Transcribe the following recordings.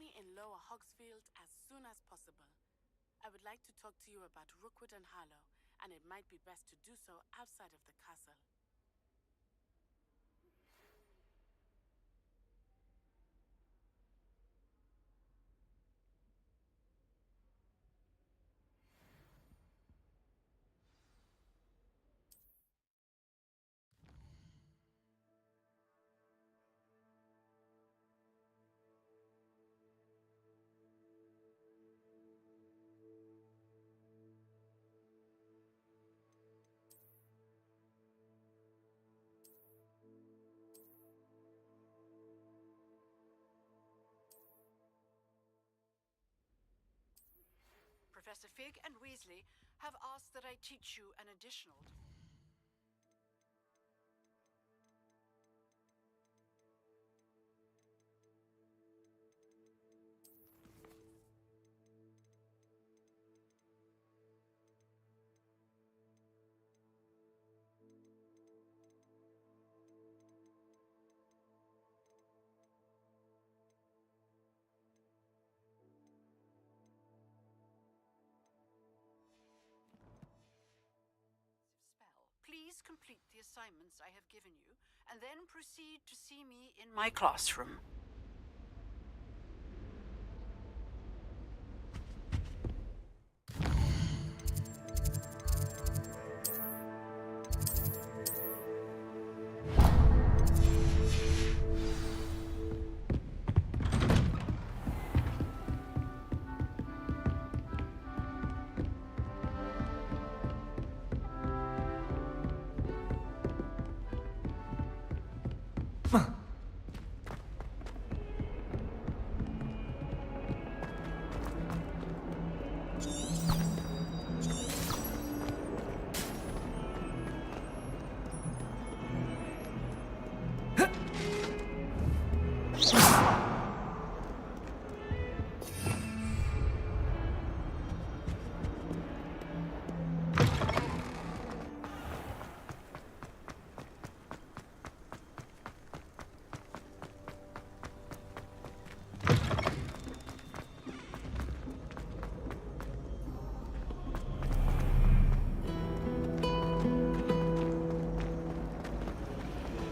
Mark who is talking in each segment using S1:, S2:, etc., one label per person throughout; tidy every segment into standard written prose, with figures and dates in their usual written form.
S1: me in Lower Hogsfield as soon as possible. I would like to talk to you about Rookwood and Harlow, and it might be best to do so outside of the castle.
S2: Professor Fig and Weasley have asked that I teach you an additional... Please complete the assignments I have given you, and then proceed to see me in my classroom.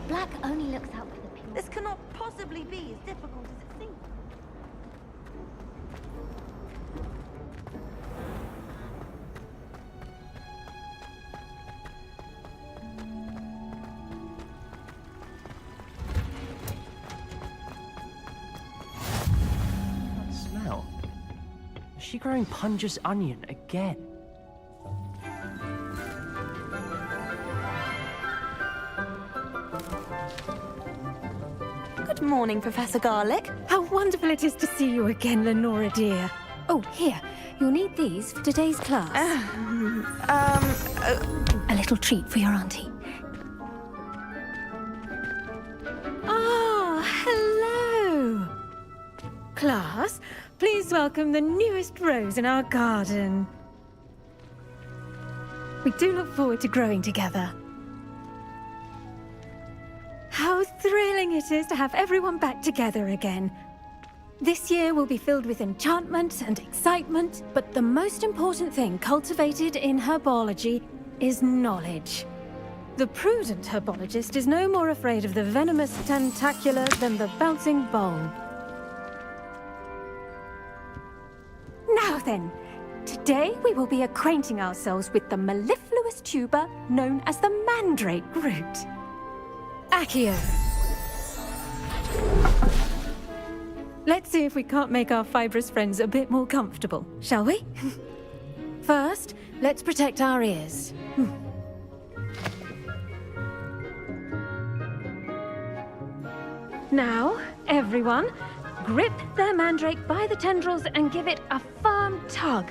S3: Black only looks out for the pure.
S4: This cannot possibly be as difficult as it seems.
S5: That smell. Is she growing Punja's onion again?
S4: Good morning, Professor Garlick.
S6: How wonderful it is to see you again, Lenora dear. Oh, here. You'll need these for today's class. A little treat for your auntie. Ah, hello. Class, please welcome the newest rose in our garden. We do look forward to growing together. How thrilling it is to have everyone back together again. This year will be filled with enchantment and excitement, but the most important thing cultivated in herbology is knowledge. The prudent herbologist is no more afraid of the venomous tentacular than the bouncing bulb. Now then, today we will be acquainting ourselves with the mellifluous tuber known as the mandrake root. Accio. Let's see if we can't make our fibrous friends a bit more comfortable, shall we? First, let's protect our ears. Now, everyone, grip their mandrake by the tendrils and give it a firm tug.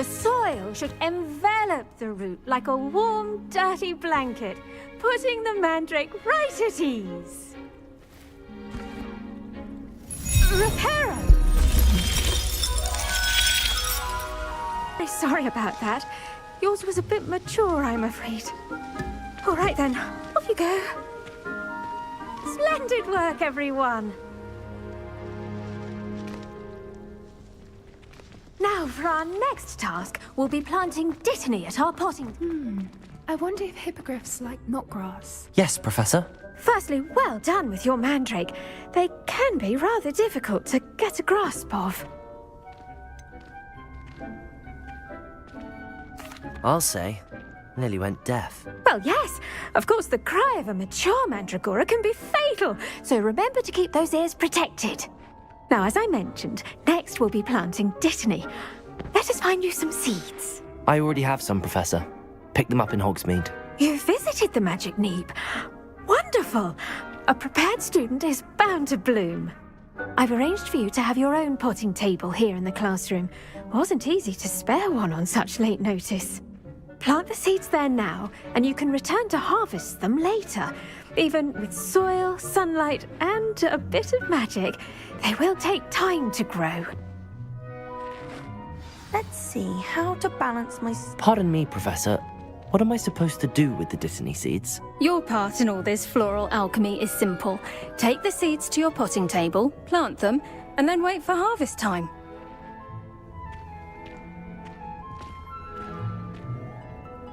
S6: The soil should envelop the root like a warm, dirty blanket, putting the mandrake right at ease. Reparo! Very sorry about that. Yours was a bit mature, I'm afraid. All right then, off you go. Splendid work, everyone. Now, for our next task, we'll be planting dittany at our potting.
S7: I wonder if hippogriffs like knotgrass.
S5: Yes, Professor.
S6: Firstly, well done with your mandrake. They can be rather difficult to get a grasp of.
S5: I'll say. Nearly went deaf.
S6: Well, yes. Of course, the cry of a mature mandragora can be fatal, so remember to keep those ears protected. Now, as I mentioned, next we'll be planting dittany. Let us find you some seeds.
S5: I already have some, Professor. Picked them up in Hogsmeade.
S6: You visited the Magic Neep. Wonderful! A prepared student is bound to bloom. I've arranged for you to have your own potting table here in the classroom. Wasn't easy to spare one on such late notice. Plant the seeds there now, and you can return to harvest them later. Even with soil, sunlight, and a bit of magic, they will take time to grow.
S4: Let's see how to balance my...
S5: Pardon me, Professor. What am I supposed to do with the dittany seeds?
S6: Your part in all this floral alchemy is simple. Take the seeds to your potting table, plant them, and then wait for harvest time.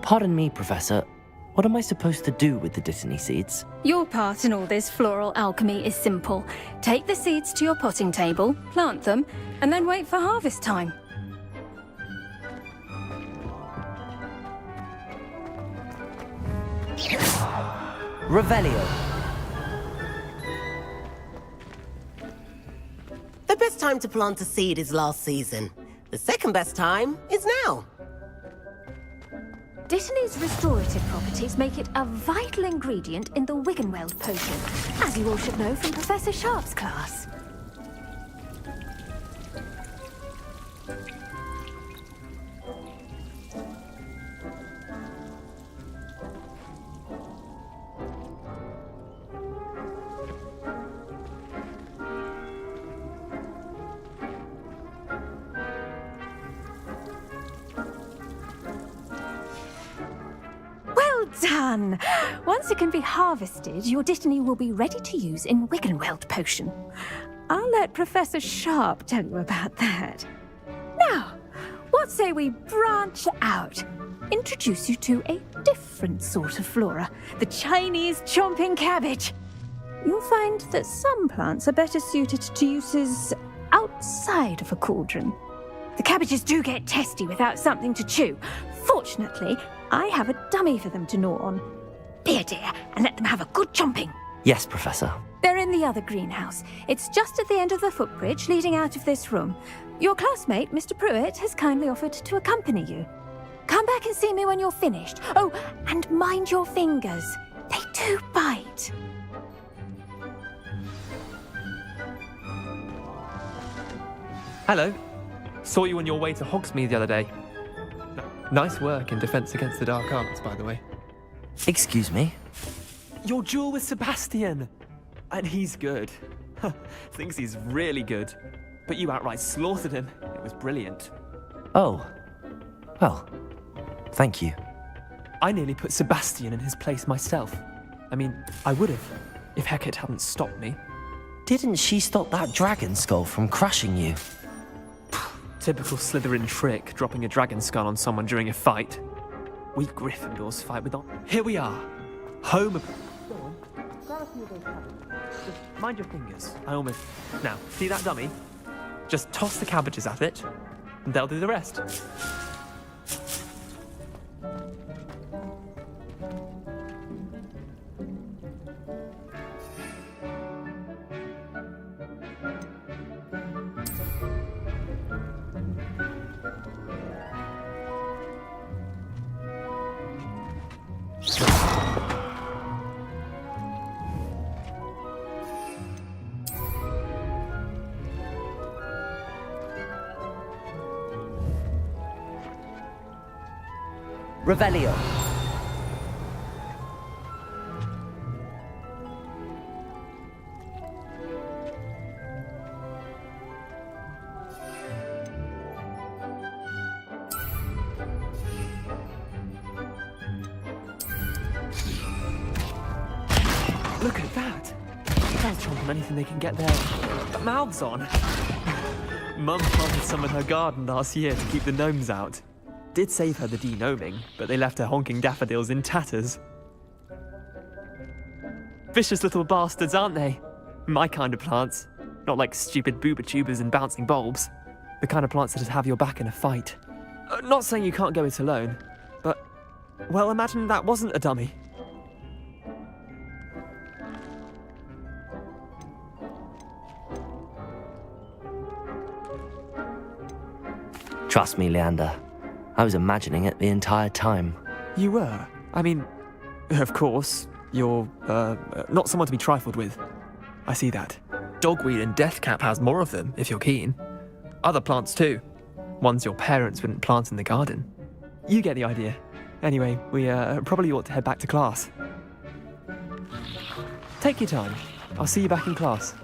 S5: Pardon me, Professor. What am I supposed to do with the dittany seeds?
S6: Your part in all this floral alchemy is simple. Take the seeds to your potting table, plant them, and then wait for harvest time.
S5: Revelio.
S8: The best time to plant a seed is last season. The second best time is now.
S6: Dittany's restorative properties make it a vital ingredient in the Wiggenweld potion, as you all should know from Professor Sharp's class. Done! Once it can be harvested, your dittany will be ready to use in Wiggenweld potion. I'll let Professor Sharp tell you about that. Now, what say we branch out? Introduce you to a different sort of flora, the Chinese chomping cabbage. You'll find that some plants are better suited to uses outside of a cauldron. The cabbages do get testy without something to chew. Fortunately, I have a dummy for them to gnaw on. Be a dear and let them have a good chomping.
S5: Yes, Professor.
S6: They're in the other greenhouse. It's just at the end of the footbridge leading out of this room. Your classmate, Mr. Pruitt, has kindly offered to accompany you. Come back and see me when you're finished. Oh, and mind your fingers. They do bite.
S9: Hello. Saw you on your way to Hogsmeade the other day. Nice work in Defense Against the Dark Arts, by the way.
S5: Excuse me?
S9: Your duel with Sebastian! And he's good. Thinks he's really good. But you outright slaughtered him. It was brilliant.
S5: Oh. Well, thank you.
S9: I nearly put Sebastian in his place myself. I mean, I would have, if Hecate hadn't stopped me.
S5: Didn't she stop that dragon skull from crushing you?
S9: Typical Slytherin trick, dropping a dragon skull on someone during a fight. We Gryffindors fight with... Here we are. Home of... Just mind your fingers. I almost... Now, see that dummy? Just toss the cabbages at it, and they'll do the rest.
S5: Revelio.
S9: Look at that! They'll chomp on anything they can get their mouths on. Mum planted some in her garden last year to keep the gnomes out. Did save her the de-gnoming, but they left her honking daffodils in tatters. Vicious little bastards, aren't they? My kind of plants. Not like stupid booba tubers and bouncing bulbs. The kind of plants that just have your back in a fight. Not saying you can't go it alone, but, well, imagine that wasn't a dummy.
S5: Trust me, Leander. I was imagining it the entire time.
S9: You were? I mean, of course, you're, not someone to be trifled with. I see that. Dogweed and deathcap has more of them, if you're keen. Other plants too. Ones your parents wouldn't plant in the garden. You get the idea. Anyway, we probably ought to head back to class. Take your time. I'll see you back in class.